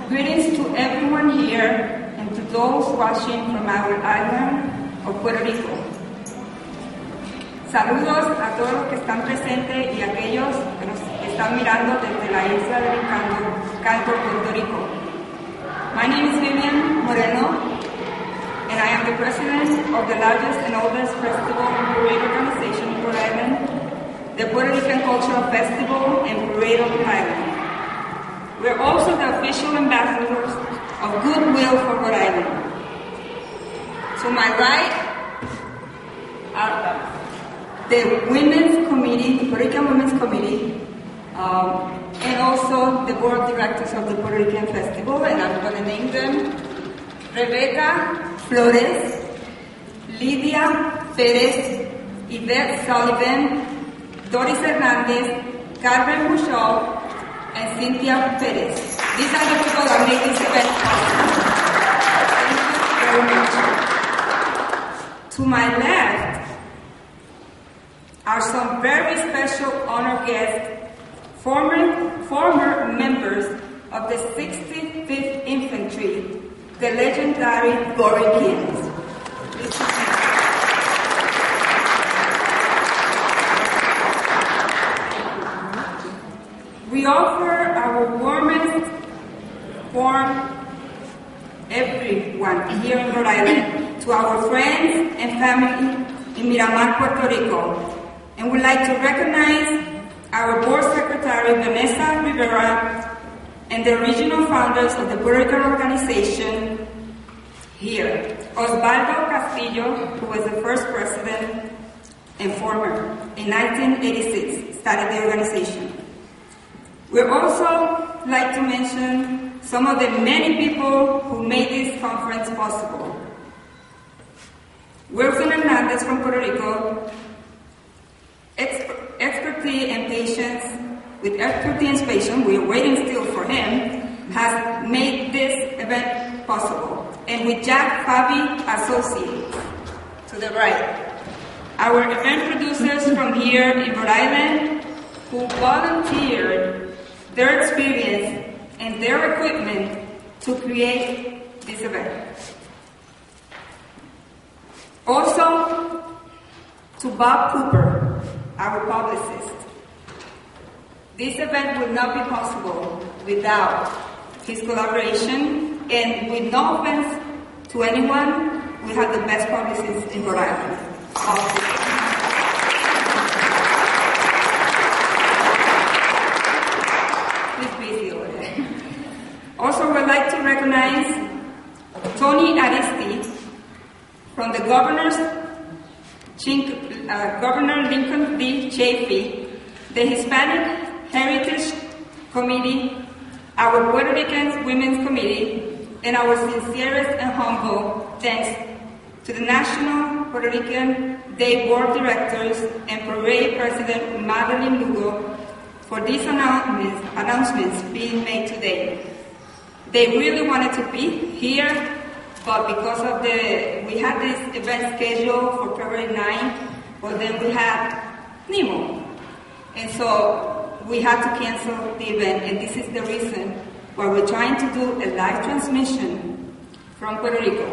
Greetings to everyone here and to those watching from our island of Puerto Rico. Saludos a todos los que están presentes y a aquellos que nos están mirando desde la isla del Encanto, Puerto Rico. My name is Vivian Moreno, and I am the president of the largest and oldest festival and parade organization in Rhode Island, the Puerto Rican Cultural Festival and Parade of Rhode Island. We are also the official ambassadors of goodwill for Rhode Island. To my right are the Women's Committee, the Puerto Rican Women's Committee, and also the board of directors of the Puerto Rican Festival, and I'm going to name them: Rebecca Flores, Lydia Perez, Yvette Sullivan, Doris Hernandez, Carmen Buchol, and Cynthia Perez. These are the people that make this event possible. Thank you very much. To my left are some very special honored guests, former members of the 65th Infantry, the legendary Guayanilla. We offer our warmest everyone here in Rhode Island to our friends and family in Miramar, Puerto Rico. And we'd like to recognize our board secretary, Vanessa Rivera, and the original founders of the Puerto Rican organization here. Osvaldo Castillo, who was the first president and former, in 1986, started the organization. We'd also like to mention some of the many people who made this conference possible. Wilson Hernandez from Puerto Rico, expertise and patience, we're waiting still for him, has made this event possible. And with Jack Fabi Associates, to the right. Our event producers from here in Rhode Island, who volunteered their experience and their equipment to create this event. Also, to Bob Cooper, our publicist. This event would not be possible without his collaboration, and with no offense to anyone, we have the best publicists in Rhode Island. Also, we'd like to recognize Tony Aristi from the Governor Lincoln D. Chafee, the Hispanic Heritage Committee, our Puerto Rican Women's Committee, and our sincerest and humble thanks to the National Puerto Rican Day Board Directors and Parade President Madelyn Lugo for these announcements being made today. They really wanted to be here, but because of we had this event scheduled for February 9th, but then we had Nemo. And so we had to cancel the event, and this is the reason why we're trying to do a live transmission from Puerto Rico.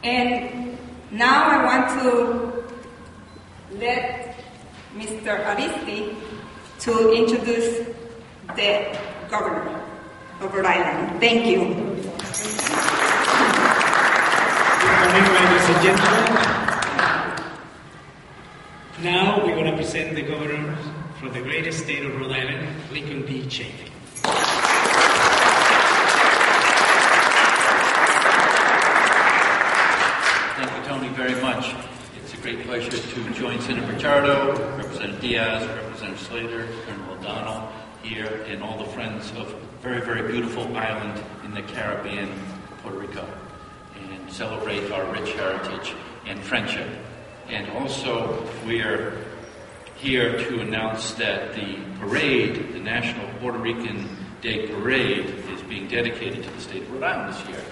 And now I want to let Mr. Aristi to introduce the governor of Rhode Island. Thank you. Good morning, ladies and gentlemen. Now we're going to present the governor for the greatest state of Rhode Island, Lincoln D. Chafee. Thank you, Tony, very much. It's a great pleasure to join Senator Pichardo, Representative Diaz, Representative Slater, Colonel O'Donnell here, and all the friends of a very, very beautiful island in the Caribbean, Puerto Rico, and celebrate our rich heritage and friendship. And also, we're here to announce that the parade, the National Puerto Rican Day Parade, is being dedicated to the state of Rhode Island this year.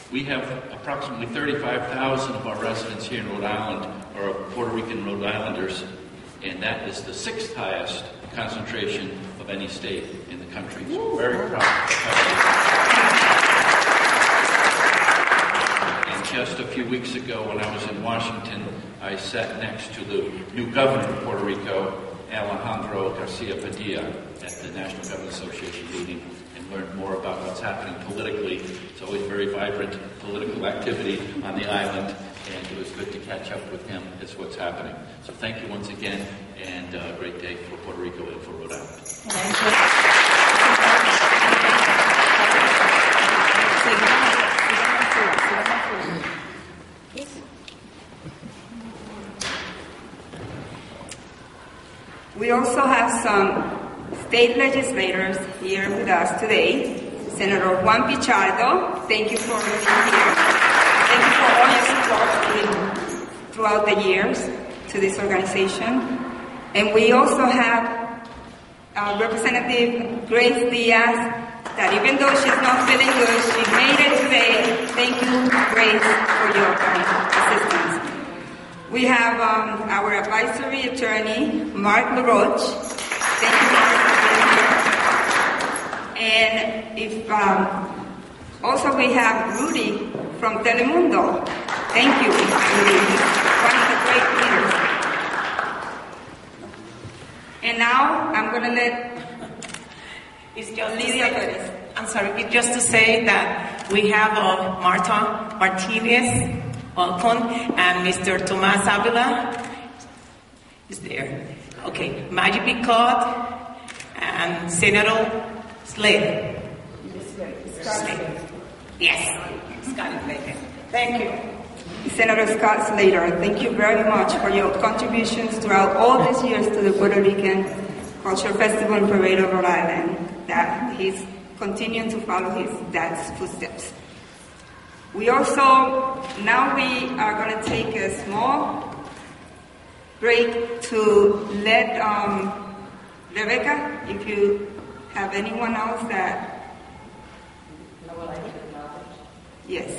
We have approximately 35,000 of our residents here in Rhode Island are Puerto Rican Rhode Islanders and that is the 6th highest concentration of any state in the country. So we're very proud of that. And just a few weeks ago when I was in Washington, I sat next to the new governor of Puerto Rico, Alejandro Garcia Padilla, at the National Government Association meeting, and learned more about what's happening politically. It's always very vibrant political activity on the island, and it was good to catch up with him as what's happening. So thank you once again, and a great day for Puerto Rico and for Rhode Island. Thank you. We also have some state legislators here with us today. Senator Juan Pichardo, thank you for being here. Thank you for all your support throughout the years to this organization. And we also have Representative Grace Diaz, that even though she's not feeling good, she made it today. Thank you, Grace, for your assistance. We have our advisory attorney, Mark LaRoche. Thank you, Mark, for being here. And also we have Rudy from Telemundo. Thank you, Rudy. He's one of the great leaders. And now I'm going to let Lydia Perez. I'm sorry, it's just to say that we have Marta Martinez, welcome, and Mr. Tomas Avila is there. Okay, Maggie Picot and Senator Slade. Yes, Scott Slater. Thank you. Senator Scott Slater, thank you very much for your contributions throughout all these years to the Puerto Rican Cultural Festival and Parade of Rhode Island, that he's continuing to follow his dad's footsteps. We also, now we are going to take a small break to let Rebecca, if you have anyone else that... Well, I need to acknowledge. Yes.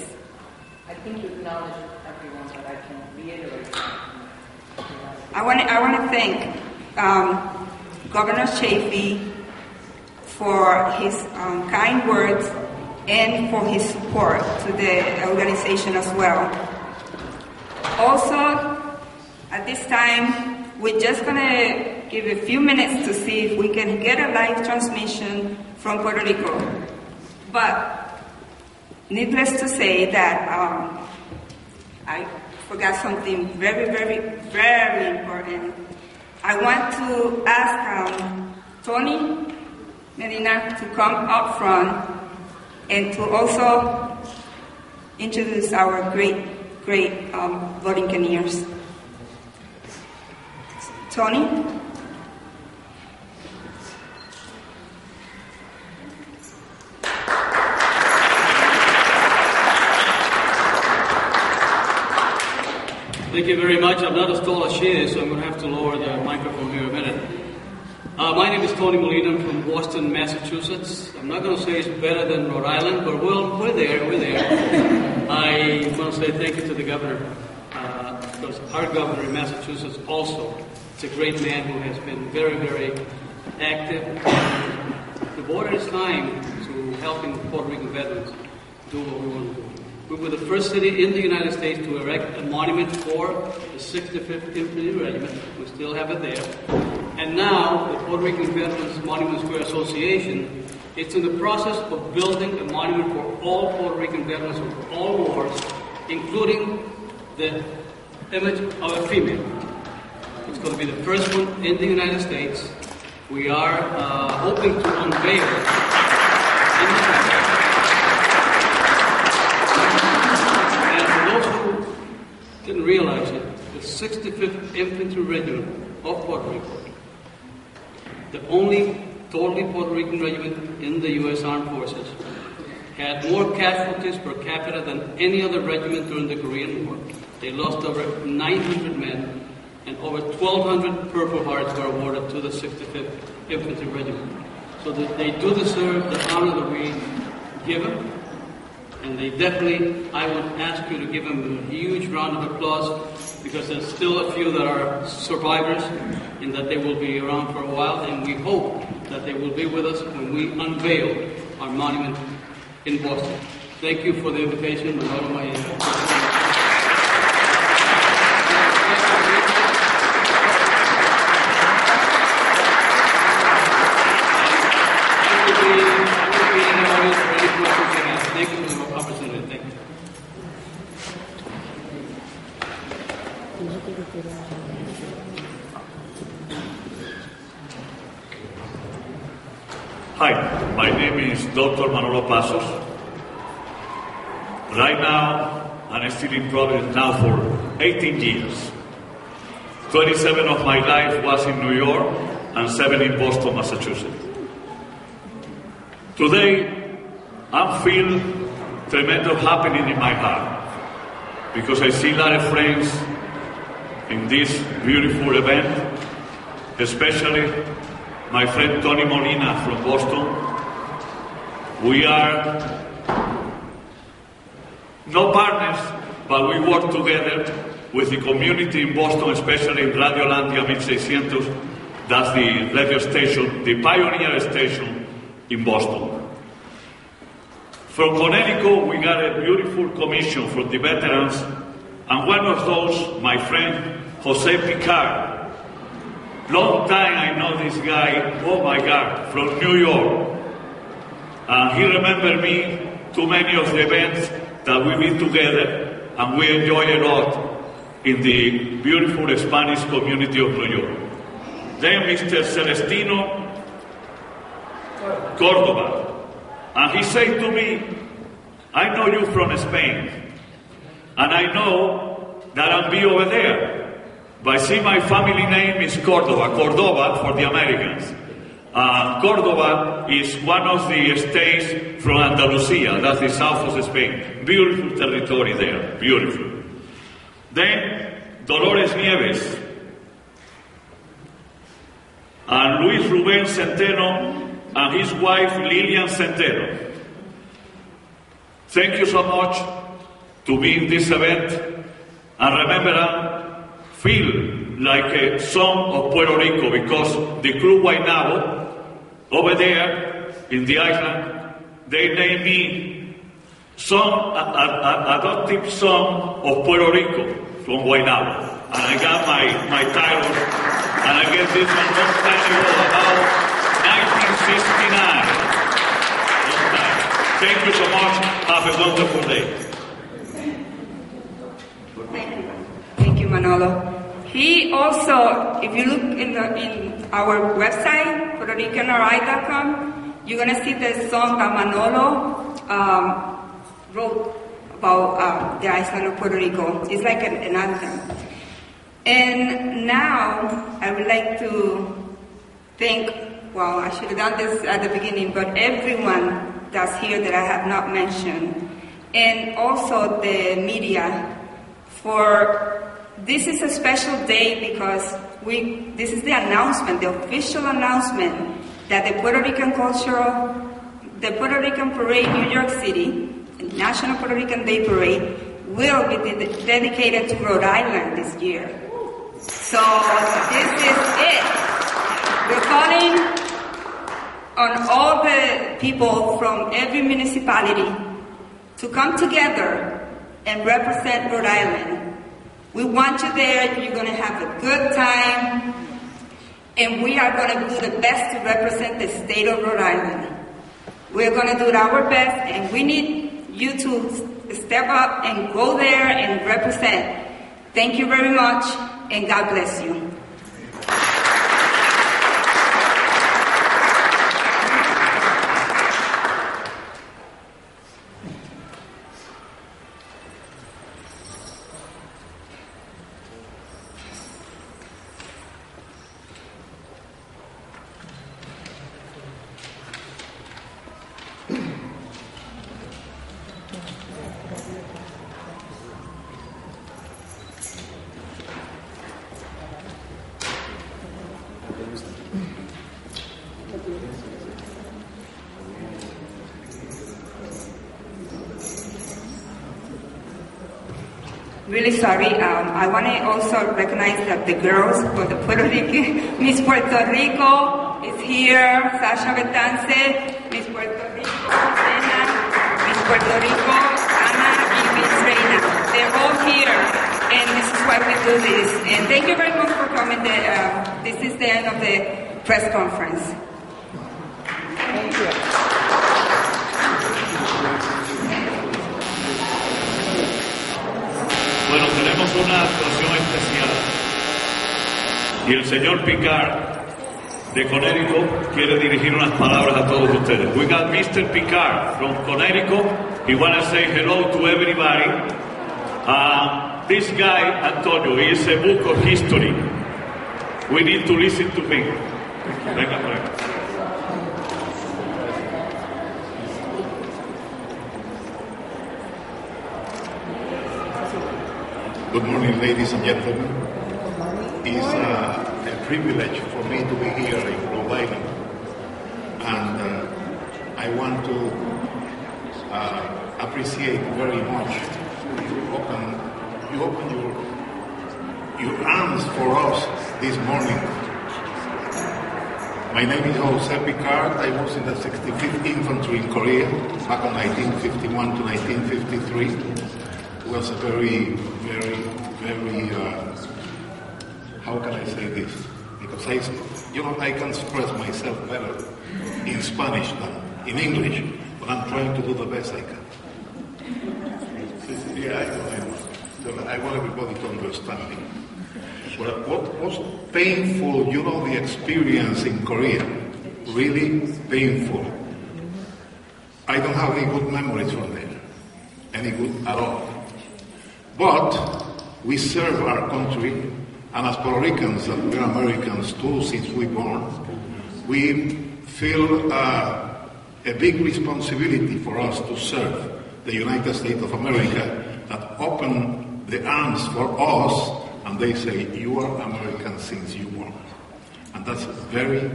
I think you acknowledge everyone, but I can reiterate. I want to thank Governor Chafee for his kind words and for his support to the organization as well. Also, at this time, we're just going to give a few minutes to see if we can get a live transmission from Puerto Rico. But needless to say that I forgot something very, very, very important. I want to ask Tony Medina to come up front and to also introduce our great Borinqueneers. Tony? Thank you very much. I'm not as tall as she is, so I'm going to have to lower the microphone here a minute. My name is Tony Molina. I'm from Boston, Massachusetts. I'm not going to say it's better than Rhode Island, but we're there. I want to say thank you to the governor, because our governor in Massachusetts also is a great man who has been very, very active. Devoted his time to helping Puerto Rican veterans do what we want to do. We were the first city in the United States to erect a monument for the 65th Infantry Regiment. We still have it there. And now, the Puerto Rican Veterans Monument Square Association is in the process of building a monument for all Puerto Rican veterans of all wars, including the image of a female. It's going to be the first one in the United States. We are hoping to unveil it in the country. Didn't realize it, the 65th Infantry Regiment of Puerto Rico, the only totally Puerto Rican regiment in the U.S. Armed Forces, had more casualties per capita than any other regiment during the Korean War. They lost over 900 men, and over 1,200 Purple Hearts were awarded to the 65th Infantry Regiment. So that they do deserve the honor that we give them. And they definitely, I would ask you to give them a huge round of applause because there's still a few that are survivors and that they will be around for a while, and we hope that they will be with us when we unveil our monument in Boston. Thank you for the invitation. Thank you for the opportunity. Thank you. Hi, my name is Dr. Manolo Pasos. Right now, I'm still in Providence now for 18 years. 27 of my life was in New York and 7 in Boston, Massachusetts. Today, I feel tremendous happening in my heart because I see a lot of friends in this beautiful event, especially my friend Tony Molina from Boston. We are no partners, but we work together with the community in Boston, especially in Radio Landia 1600. That's the radio station, the pioneer station in Boston. From Connecticut, we got a beautiful commission from the veterans, and one of those, my friend Jose Picard. Long time I know this guy, oh my God, from New York. He remembered me to many of the events that we did together, and we enjoy a lot in the beautiful Spanish community of New York. Then Mr. Celestino Cordova. And he said to me, I know you from Spain, and I know that I'll be over there. But I see my family name is Cordova, Cordova for the Americans. Cordova is one of the states from Andalusia, that's the south of Spain. Beautiful territory there, beautiful. Then Dolores Nieves, and Luis Rubén Centeno, and his wife Lilian Centeno. Thank you so much to be in this event, and remember, feel like a son of Puerto Rico, because the Club Guaynabo over there in the island, they named me son, adoptive son of Puerto Rico from Guaynabo, and I got my title, and I get this one long time ago, about 1969. Thank you so much. Have a wonderful day. Thank you, Manolo. He also, if you look in our website, PuertoRicanRI.com, you're gonna see the song that Manolo wrote about the island of Puerto Rico. It's like an anthem. And now I would like to thank, well, I should have done this at the beginning, but everyone that's here that I have not mentioned, and also the media, for this is a special day because this is the announcement, the official announcement that the Puerto Rican Puerto Rican Parade, New York City, National Puerto Rican Day Parade, will be dedicated to Rhode Island this year. So this is it. We're calling on all the people from every municipality to come together and represent Rhode Island. We want you there. You're going to have a good time. And we are going to do the best to represent the state of Rhode Island. We're going to do our best, and we need you to step up and go there and represent. Thank you very much, and God bless you. really sorry. I want to also recognize that the girls for the Puerto Rican, Miss Puerto Rico is here, Sasha Betance, Miss Puerto Rico, Sena, Miss Puerto Rico, Ana, and Miss Reina. They're all here, and this is why we do this. And thank you very much for coming. This is the end of the press conference. Thank you. Bueno, tenemos una actuación especial y el señor Picard de Connecticut quiere dirigir unas palabras a todos ustedes. We got Mr. Picard from Connecticut. He wants to say hello to everybody. This guy, Antonio, is a book of history. We need to listen to him. Venga, por ahí. Good morning, ladies and gentlemen. It's a privilege for me to be here in Rhode Island, and I want to appreciate very much you open your arms for us this morning. My name is Jose Picard. I was in the 65th Infantry in Korea back in 1951 to 1953. It was a very, how can I say this? Because I can express myself better in Spanish than in English, but I'm trying to do the best I can. Yeah, I know. I want everybody to understand me. But what was painful, the experience in Korea, really painful. I don't have any good memories from there, any good at all. But we serve our country, and as Puerto Ricans, and we're Americans too since we were born, we feel a big responsibility for us to serve the United States of America that open the arms for us, and they say, you are American since you were born. And that's very,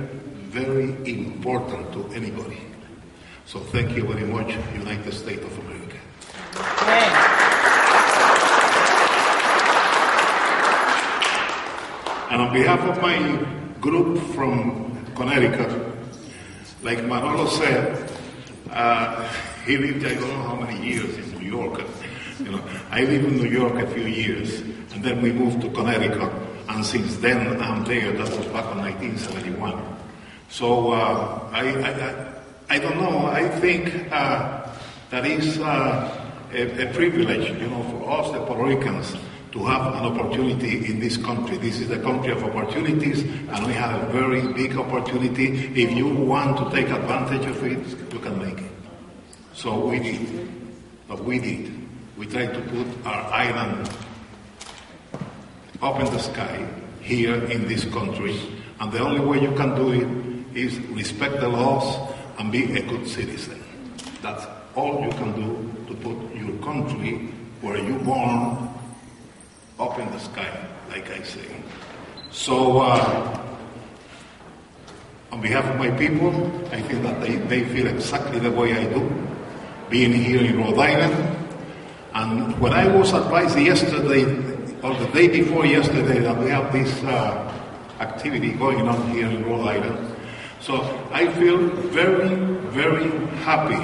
very important to anybody. So thank you very much, United States of America. And on behalf of my group from Connecticut, like Manolo said, he lived I don't know how many years in New York. I lived in New York a few years, and then we moved to Connecticut, and since then I'm there. That was back in 1971. So I don't know. I think that is a privilege, for us, the Puerto Ricans, to have an opportunity in this country. This is a country of opportunities, and we have a very big opportunity. If you want to take advantage of it, you can make it. So we did. But we did. We tried to put our island up in the sky here in this country, and the only way you can do it is respect the laws and be a good citizen. That's all you can do to put your country where you born up in the sky, like I say. So, on behalf of my people, I think that they feel exactly the way I do, being here in Rhode Island. And when I was advised yesterday, or the day before yesterday, that we have this activity going on here in Rhode Island, so I feel very, very happy,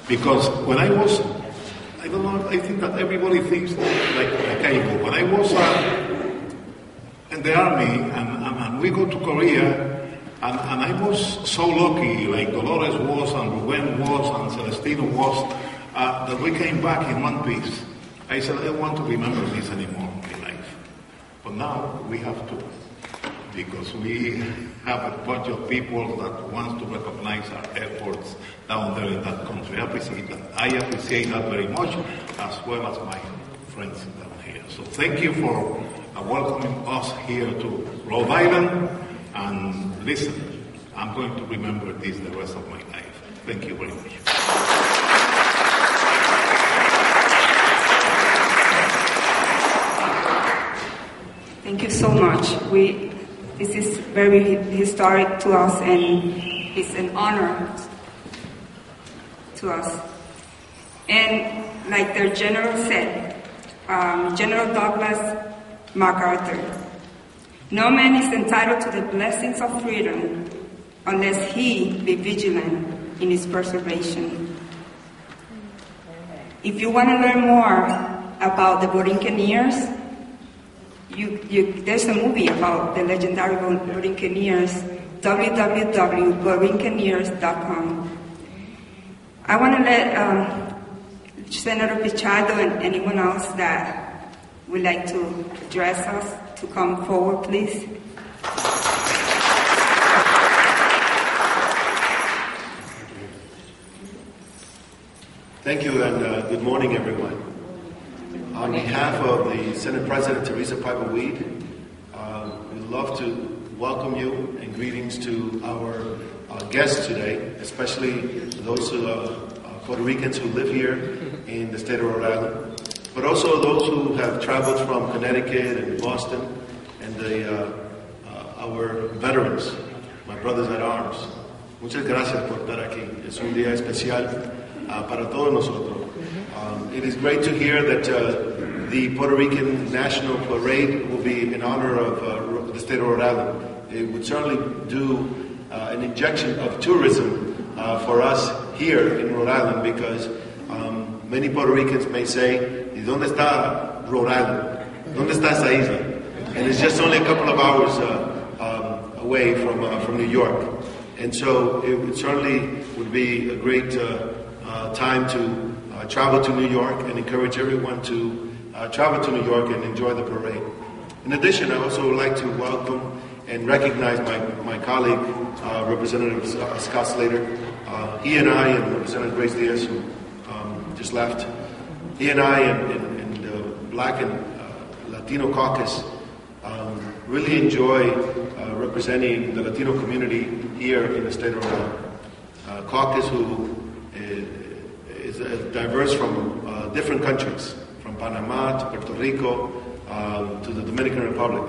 because when I was, I don't know, I think that everybody thinks like I do. When I was in the army, and we go to Korea, and I was so lucky, like Dolores was, and Ruben was, and Celestino was, that we came back in one piece. I said, I don't want to remember this anymore in my life. But now we have to, because we have a bunch of people that want to recognize our efforts down there in that country. I appreciate that. I appreciate that very much, as well as my friends down here. So thank you for welcoming us here to Rhode Island. And listen, I'm going to remember this the rest of my life. Thank you very much. Thank you so much. This is very historic to us, and it's an honor to us. And like the general said, General Douglas MacArthur. No man is entitled to the blessings of freedom unless he be vigilant in its preservation. If you want to learn more about the Borinqueneers, there's a movie about the legendary Borinqueneers, www.borinqueneers.com. I want to let Senator Pichardo and anyone else that would like to address us to come forward, please. Thank you, and good morning, everyone. On behalf of the Senate President, Teresa Piper Weed, we'd love to welcome you and greetings to our guests today, especially those Puerto Ricans who live here in the state of Rhode Island, but also those who have traveled from Connecticut and Boston, and our veterans, my brothers at arms. Muchas gracias por estar aquí. Es un día especial para todos nosotros. It is great to hear that the Puerto Rican National Parade will be in honor of the state of Rhode Island. It would certainly do an injection of tourism for us here in Rhode Island, because many Puerto Ricans may say, ¿y dónde está Rhode Island? ¿Dónde está esa isla? And it's just only a couple of hours away from New York. And so it certainly would be a great time to travel to New York, and encourage everyone to travel to New York and enjoy the parade. In addition, I also would like to welcome and recognize my colleague, Representative Scott Slater. He and I, and Representative Grace Diaz, who just left, he and I and the Black and Latino caucus really enjoy representing the Latino community here in the state of Rhode Island. Caucus who is diverse from different countries, from Panama to Puerto Rico to the Dominican Republic.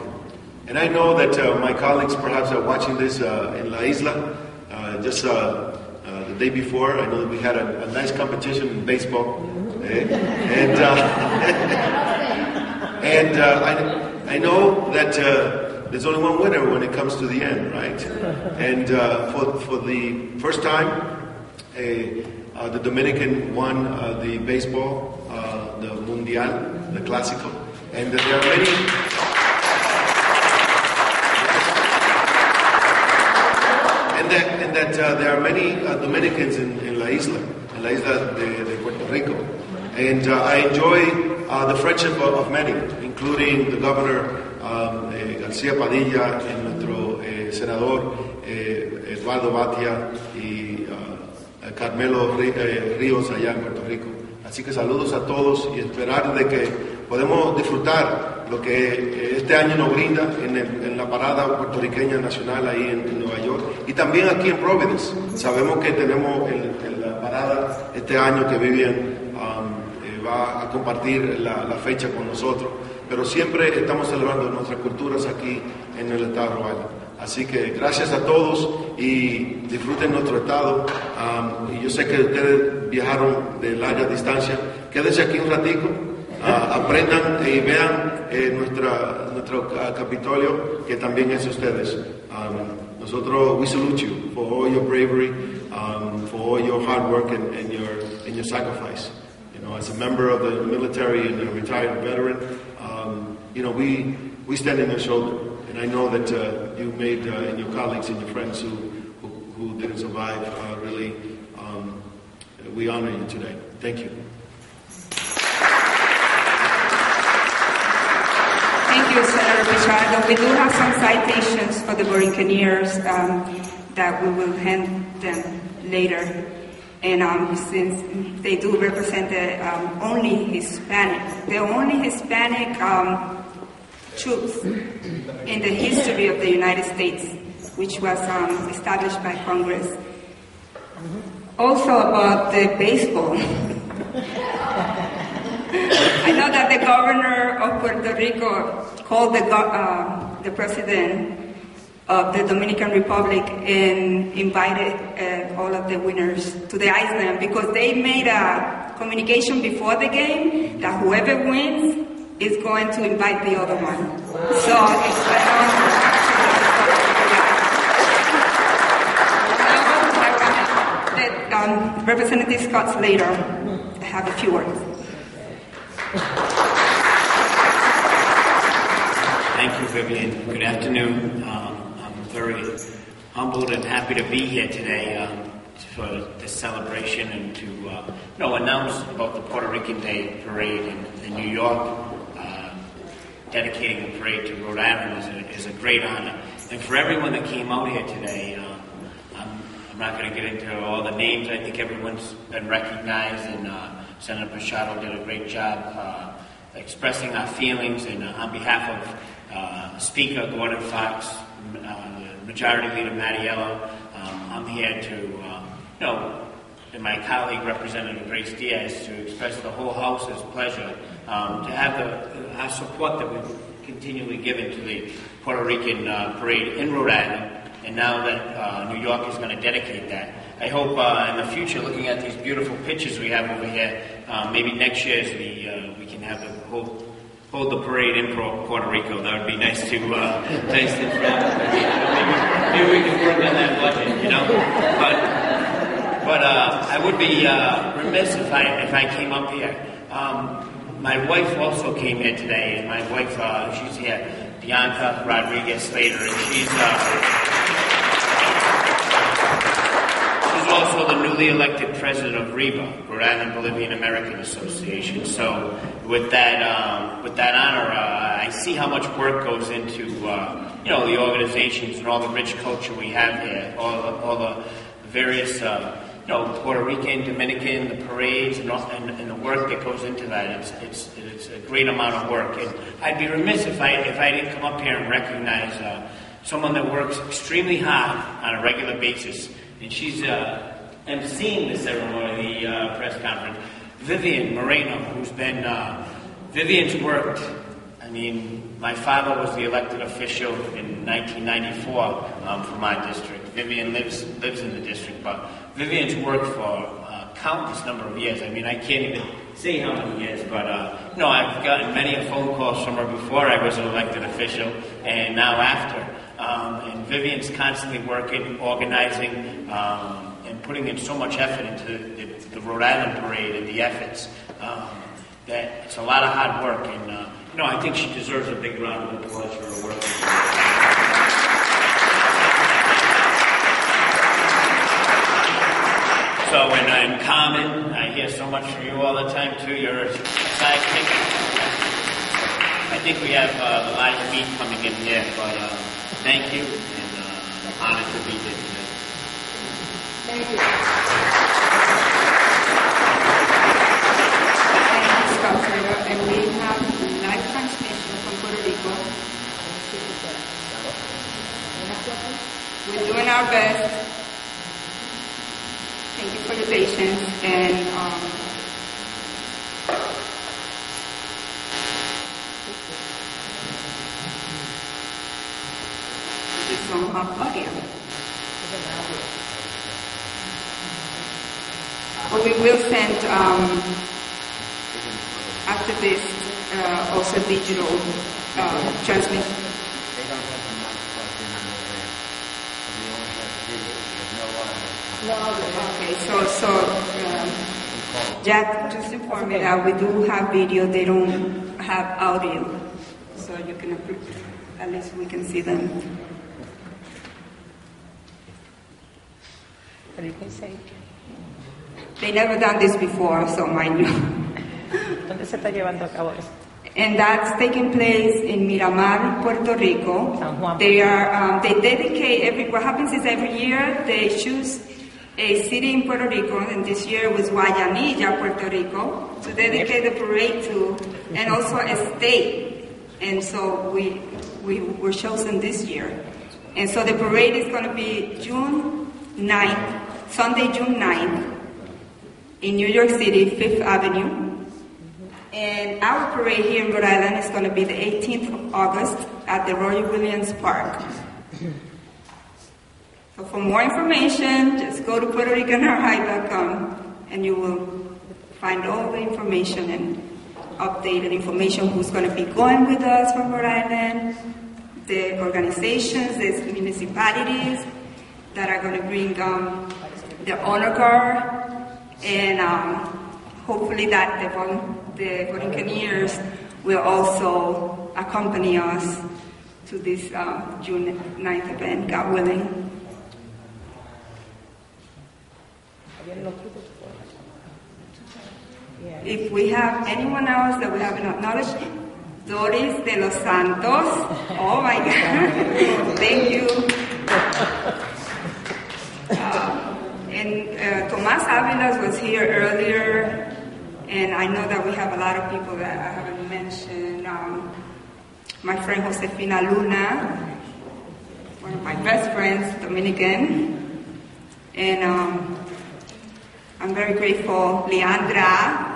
And I know that my colleagues perhaps are watching this in La Isla. Just the day before, I know that we had a nice competition in baseball. I know that there's only one winner when it comes to the end, right? And for the first time, the Dominican won the baseball, the Mundial, the Clásico, and there are many. There are many Dominicans in La Isla de Puerto Rico, and I enjoy the friendship of many, including the governor García Padilla, and nuestro senador Eduardo Batia y Carmelo Ríos allá en Puerto Rico. Así que saludos a todos y esperar de que podemos disfrutar lo que este año nos brinda en la parada puertorriqueña nacional ahí en Nueva York, y también aquí en Providence. Sabemos que tenemos en la parada este año que Vivian va a compartir la fecha con nosotros, pero siempre estamos celebrando nuestras culturas aquí en el estado de Rhode Island. Así que gracias a todos y disfruten nuestro estado. Y yo sé que ustedes viajaron de larga distancia. Quédense aquí un ratico, aprendan y vean nuestro Capitolio, que también es ustedes. Nosotros, we salute you for all your bravery, for all your hard work and your sacrifice. You know, as a member of the military and a retired veteran, you know, we stand in your shoulder. And I know that you made, and your colleagues and your friends who didn't survive, really, we honor you today. Thank you. Thank you, Senator Pichardo. We do have some citations for the Borinqueneers that we will hand them later. And since they do represent the only Hispanic troops in the history of the United States, which was established by Congress. Also about the baseball. I know that the governor of Puerto Rico called the president of the Dominican Republic and invited all of the winners to the island, because they made a communication before the game that whoever wins is going to invite the other one. So it's an honor. Now I want to let Representative Scott Slater have a few words. Thank you, Vivian. Good afternoon. I'm very humbled and happy to be here today for this celebration and to announce about the Puerto Rican Day Parade in New York. Dedicating the parade to Rhode Island is a great honor. And for everyone that came out here today, I'm not going to get into all the names. I think everyone's been recognized, and Senator Pichardo did a great job expressing our feelings. And on behalf of Speaker Gordon Fox, Majority Leader Madelyn, I'm here to, and my colleague Representative Grace Diaz, to express the whole House's pleasure to have our support that we've continually given to the Puerto Rican parade in Rhode Island. And now that New York is going to dedicate that, I hope in the future, looking at these beautiful pictures we have over here, maybe next year we can have hold the parade in Puerto Rico. That would be nice to maybe we can work on that budget, But I would be remiss if I came up here. My wife also came here today, and my wife, she's here, Bianca Rodriguez Slater, and she's also the newly elected president of RIBA, Rhode Island Bolivian American Association. So with that honor, I see how much work goes into the organizations and all the rich culture we have here, all the various Puerto Rican, Dominican, the parades, and the work that goes into that. It's a great amount of work, and I'd be remiss if I didn't come up here and recognize someone that works extremely hard on a regular basis. And she's emceeing the ceremony, the press conference. Vivian Moreno, who's been, Vivian's worked. I mean, my father was the elected official in 1994 for my district. Vivian lives in the district, but Vivian's worked for countless number of years. I mean, I can't even say how many years, but I've gotten many phone calls from her before I was an elected official, and now after. And Vivian's constantly working, organizing, and putting in so much effort into the Rhode Island parade and the efforts. That it's a lot of hard work, and I think she deserves a big round of applause for her work. So, in common, I hear so much from you all the time too. You're a sidekick. I think we have the live feed coming in here, but thank you, and honored to be here today. Thank you. And we have live transmission from Puerto Rico. We're doing our best. Thank you for your patience, and some audio. We will send after this also digital transmission. Okay, so Jack just informed me that we do have video, they don't have audio. So you can, at least we can see them. What do you say? They never done this before, so mind you. ¿Dónde se está llevando a cabo eso? And that's taking place in Miramar, Puerto Rico. San Juan. They dedicate what happens is every year they choose a city in Puerto Rico, and this year was Guayanilla, Puerto Rico, to dedicate the parade to, and also a state. And so we were chosen this year. And so the parade is going to be June 9th, Sunday, June 9th, in New York City, 5th Avenue. And our parade here in Rhode Island is going to be the 18th of August at the Roy Williams Park. So for more information, just go to PuertoRicanArchive.com and you will find all the information. And updated information who's going to be going with us from Rhode Island, the organizations, the municipalities that are going to bring the honor guard, and hopefully that the Puerto will also accompany us to this June 9th event, God willing. If we have anyone else that we haven't acknowledged, Doris de los Santos. Oh my God. Thank you. And Tomas Avilas was here earlier, and I know that we have a lot of people that I haven't mentioned. My friend Josefina Luna, one of my best friends, Dominican, and I'm very grateful. Leandra,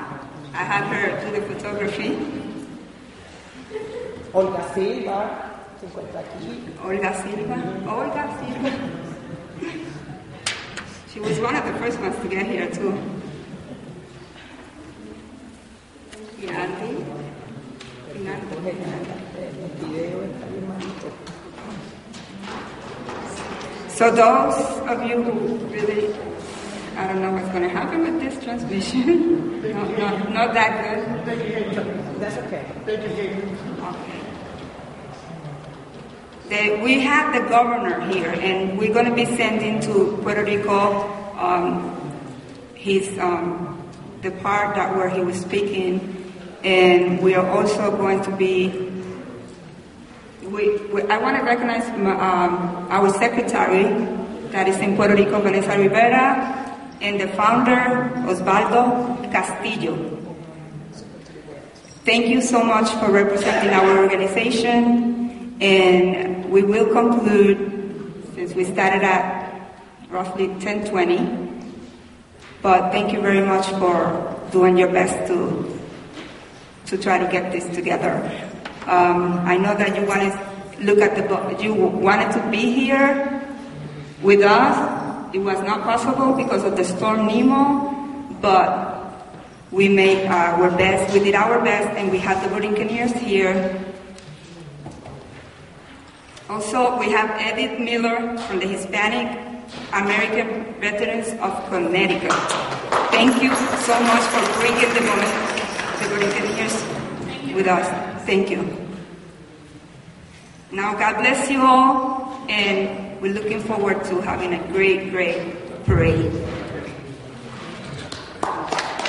I had her do the photography. Olga Silva, se encuentra aquí. Olga Silva. She was one of the first ones to get here too. Yandy. So those of you who really, I don't know what's going to happen with this transmission. Not that good. That's okay. We have the governor here, and we're going to be sending to Puerto Rico his the part that where he was speaking, and we are also going to be. I want to recognize our secretary that is in Puerto Rico, Vanessa Rivera, and the founder, Osvaldo Castillo. Thank you so much for representing our organization, and we will conclude, since we started at roughly 10:20, but thank you very much for doing your best to try to get this together. I know that you wanted to be here with us. It was not possible because of the storm Nemo, but we made our best. We did our best, and we had the Buccaneers here. Also, we have Edith Miller from the Hispanic American Veterans of Connecticut. Thank you so much for bringing the Buccaneers with us. Thank you. Now, God bless you all, and we're looking forward to having a great, great parade.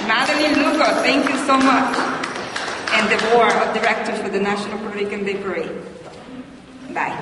Madelyn Lugo, thank you so much, and the board of directors for the National Puerto Rican Day Parade. Bye.